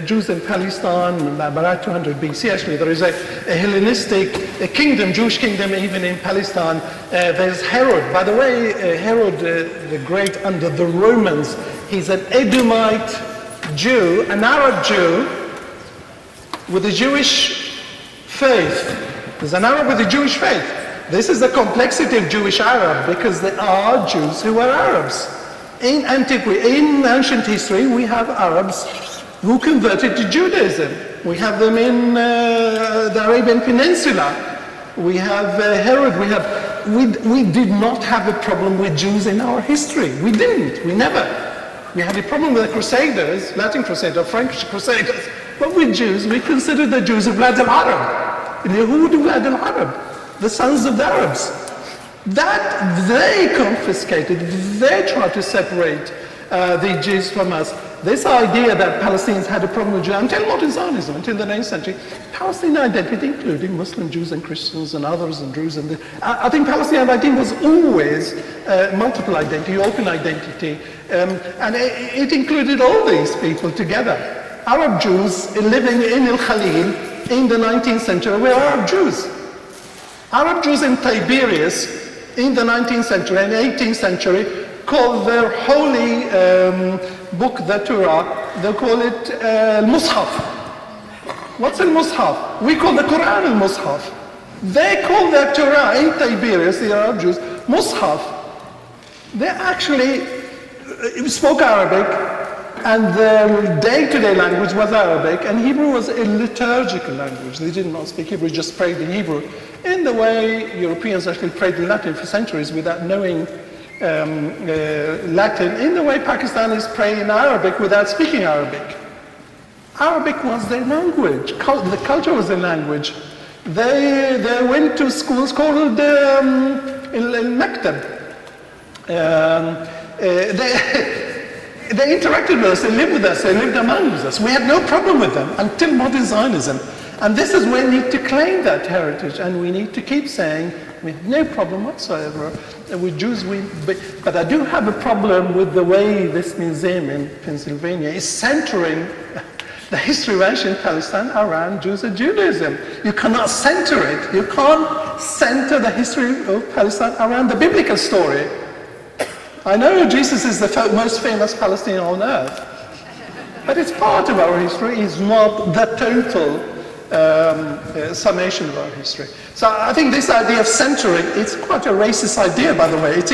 Jews in Palestine, about 200 BC, actually, there is a Hellenistic kingdom, Jewish kingdom, even in Palestine. There's Herod. By the way, Herod the Great under the Romans, he's an Edomite Jew, an Arab Jew with a Jewish faith. There's an Arab with a Jewish faith. This is the complexity of Jewish Arab, because there are Jews who are Arabs. In antiquity, in ancient history, we have Arabs who converted to Judaism. We have them in the Arabian Peninsula. We have Herod. We did not have a problem with Jews in our history. We didn't. We never. We had a problem with the Crusaders, Latin Crusaders, French Crusaders. But with Jews, we considered the Jews of Blad al-Arab, Yahud of Blad al-Arab, the sons of the Arabs. That they confiscated, they tried to separate the Jews from us. This idea that Palestinians had a problem with Jews until modern Zionism, until the 9th century, Palestinian identity, including Muslim Jews and Christians and others and Druze, and I think Palestinian identity was always multiple identity, open identity, and it included all these people together. Arab Jews living in Al-Khalil in the 19th century were Arab Jews. Arab Jews in Tiberias in the 19th century and 18th century called their holy book, the Torah, they call it Al-Mushaf. What's Al-Mushaf? We call the Quran Al-Mushaf. They call their Torah in Tiberias, the Arab Jews, Mushaf. They actually spoke Arabic, and their day-to-day language was Arabic, and Hebrew was a liturgical language. They did not speak Hebrew, just prayed in Hebrew, in the way Europeans actually prayed in Latin for centuries without knowing Latin, in the way Pakistanis pray in Arabic without speaking Arabic. Arabic was their language. The culture was their language. They went to schools called Maktab. They interacted with us, they lived with us, they lived among us. We had no problem with them until modern Zionism. And this is where we need to claim that heritage, and we need to keep saying we have no problem whatsoever with Jews. But I do have a problem with the way this museum in Pennsylvania is centering the history of ancient Palestine around Jews and Judaism. You cannot center it. You can't center the history of Palestine around the biblical story. I know Jesus is the most famous Palestinian on earth, But it's part of our history, it's not the total summation of our history. So I think this idea of centering, it's quite a racist idea, by the way. It's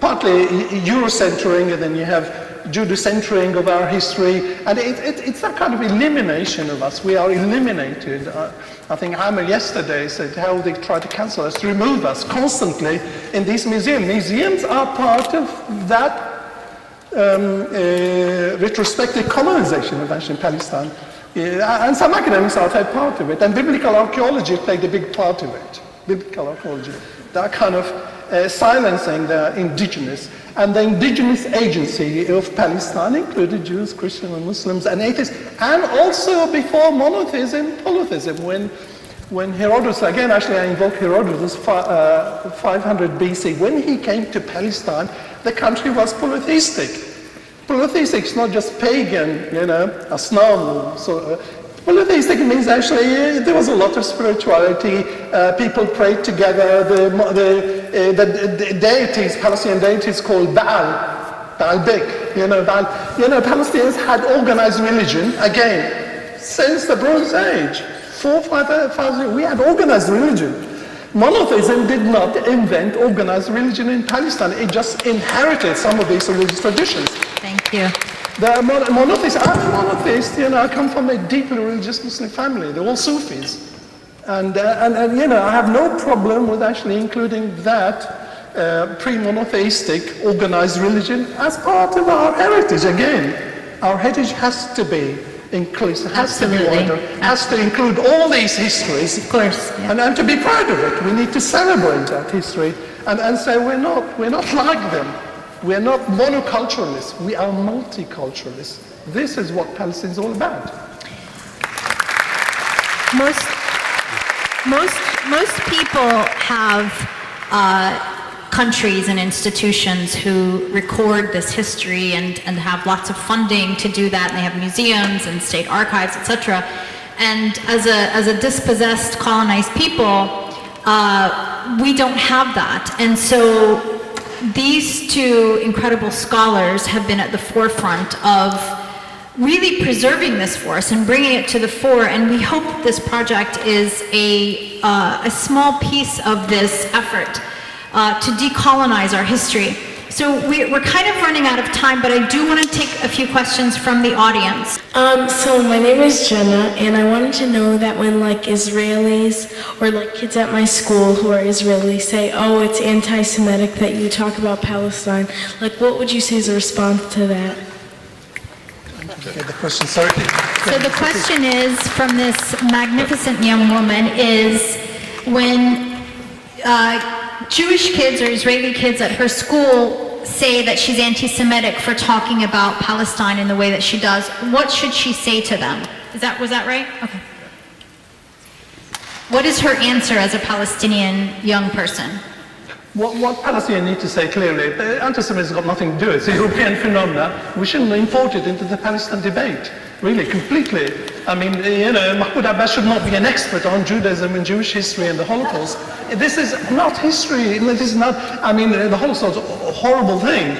partly Eurocentering, and then you have Judo-centering of our history, and it's that kind of elimination of us. We are eliminated. I think Amel yesterday said how they try to cancel us, remove us constantly in these museums. Museums are part of that retrospective colonization of ancient Palestine. And some academics are part of it, and biblical archaeology played a big part of it. Biblical archaeology, that kind of silencing the indigenous. And the indigenous agency of Palestine included Jews, Christians, and Muslims, and atheists, and also before monotheism, polytheism, when Herodotus, again actually I invoke Herodotus, 500 BC, when he came to Palestine, the country was polytheistic. Polytheistic is not just pagan, asnam. Polytheistic means actually there was a lot of spirituality, people prayed together, the deities, Palestinian deities called Baal Bek, Palestinians had organized religion, again, since the Bronze Age, 4,000 years, we had organized religion. Monotheism did not invent organized religion in Palestine, it just inherited some of these religious traditions. Thank you. The monotheists, I come from a deeply religious Muslim family. They're all Sufis. And I have no problem with actually including that pre-monotheistic organized religion as part of our heritage. Again, our heritage has to be inclusive, has to be wider, has to include all these histories. Of course. Yeah. And to be proud of it, we need to celebrate that history and say we're not like them. We're not monoculturalists, we are multiculturalists. This is what Palestine is all about. Most people have countries and institutions who record this history and have lots of funding to do that, and they have museums and state archives, etc. And as a dispossessed, colonized people, we don't have that. And so these two incredible scholars have been at the forefront of really preserving this for us and bringing it to the fore, and we hope this project is a small piece of this effort to decolonize our history. So we're kind of running out of time, but I do want to take a few questions from the audience. So my name is Jenna, and I wanted to know that when Israelis or kids at my school who are Israeli say, oh, it's anti-Semitic that you talk about Palestine, what would you say is a response to that? Okay, the question, sorry. So the question is, from this magnificent young woman, is when Jewish kids or Israeli kids at her school say that she's anti-Semitic for talking about Palestine in the way that she does, what should she say to them? Was that right? Okay. What is her answer as a Palestinian young person? What Palestinians need to say clearly, anti-Semitism has got nothing to do with it. It's a European phenomenon. We shouldn't import it into the Palestine debate, really, completely. I mean, Mahmoud Abbas should not be an expert on Judaism and Jewish history and the Holocaust. This is not history. This is not, the Holocaust is a horrible thing,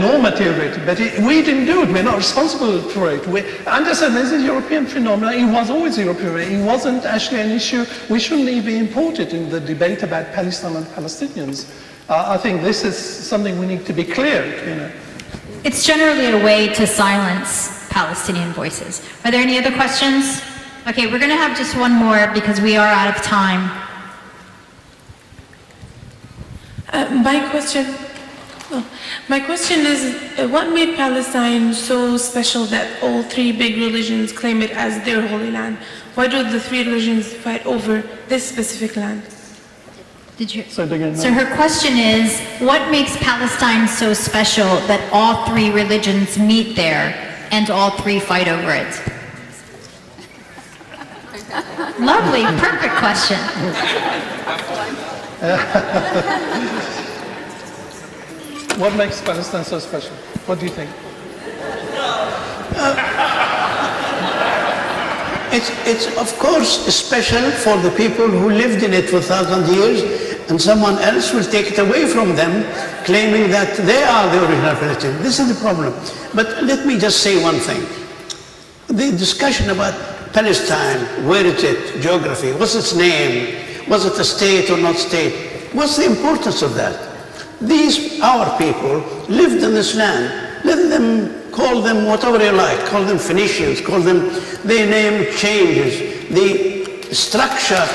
normative, but we didn't do it. We're not responsible for it. Anti-Semitism is a European phenomenon. It was always European. It wasn't actually an issue. We shouldn't even import it in the debate about Palestine and Palestinians. I think this is something we need to be clear. It's generally a way to silence Palestinian voices. Are there any other questions? Okay, we're going to have just one more because we are out of time. My question is, what made Palestine so special that all three big religions claim it as their holy land? Why do the three religions fight over this specific land? So her question is, what makes Palestine so special that all three religions meet there and all three fight over it? Lovely, perfect question. What makes Palestine so special? What do you think? It's of course special for the people who lived in it for 1,000 years and someone else will take it away from them, claiming that they are the original Palestinians. This is the problem. But let me just say one thing. The discussion about Palestine, where is it, geography, what's its name, was it a state or not state, what's the importance of that? These, our people, lived in this land. Let them call them whatever you like, call them Phoenicians, call them, their name changes. The structure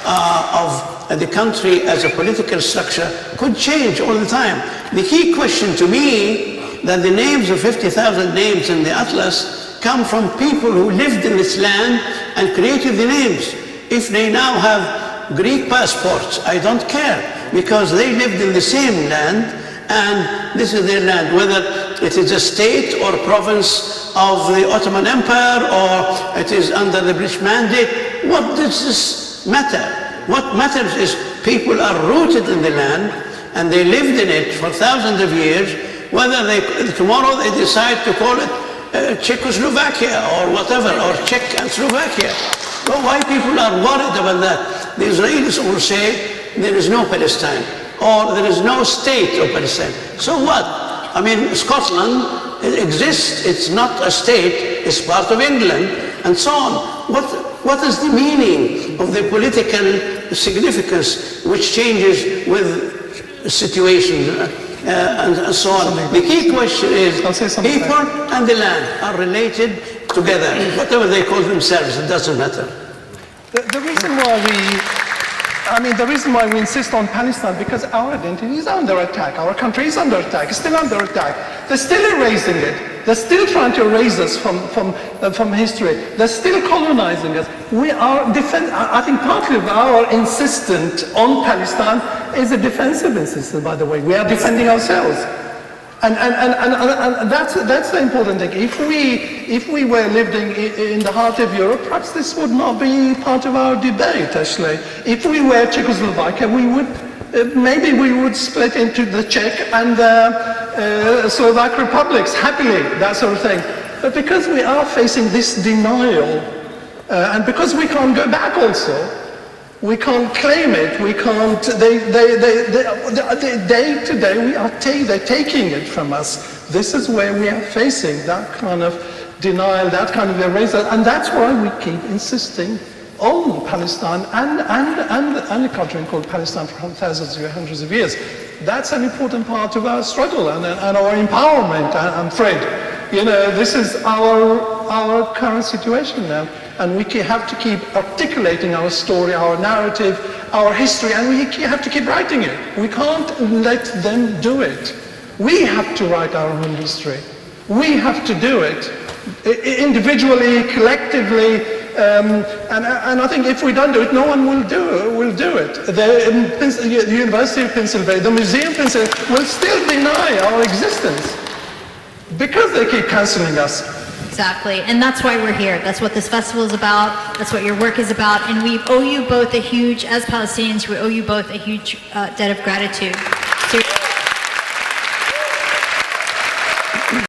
of the country as a political structure could change all the time. The key question to me, that the names of 50,000 names in the Atlas come from people who lived in this land and created the names. If they now have Greek passports, I don't care, because they lived in the same land and this is their land, whether it is a state or province of the Ottoman Empire or it is under the British Mandate. What does this matter? What matters is people are rooted in the land and they lived in it for thousands of years, whether tomorrow they decide to call it Czechoslovakia or whatever, or Czech and Slovakia. Well, why people are worried about that? The Israelis will say there is no Palestine or there is no state of Palestine. So what? I mean, Scotland exists, it's not a state, it's part of England, and so on. What is the meaning of the political significance which changes with situation and so on? The key question is people and the land are related together. Whatever they call themselves, it doesn't matter. The reason why we insist on Palestine, because our identity is under attack. Our country is under attack, it's still under attack. They're still erasing it. They're still trying to erase us from history. They're still colonizing us. We are I think partly of our insistence on Palestine is a defensive insistence, by the way. We are defending ourselves. And that's the important thing. If we were living in the heart of Europe, perhaps this would not be part of our debate, actually. If we were Czechoslovakia, maybe we would split into the Czech and Slovak republics, happily, that sort of thing. But because we are facing this denial, and because we can't go back also, we can't claim it, we can't, day to day, they're taking it from us. This is where we are facing that kind of denial, that kind of erasure, and that's why we keep insisting on Palestine and a country called Palestine for thousands or hundreds of years. That's an important part of our struggle and our empowerment, I'm afraid. You know, this is our current situation now. And we have to keep articulating our story, our narrative, our history, and we have to keep writing it. We can't let them do it. We have to write our own history. We have to do it individually, collectively, and I think if we don't do it, no one will do it. The University of Pennsylvania, the Museum of Pennsylvania will still deny our existence because they keep cancelling us. Exactly, and that's why we're here. That's what this festival is about. That's what your work is about. And we owe you both as Palestinians, we owe you both a huge debt of gratitude.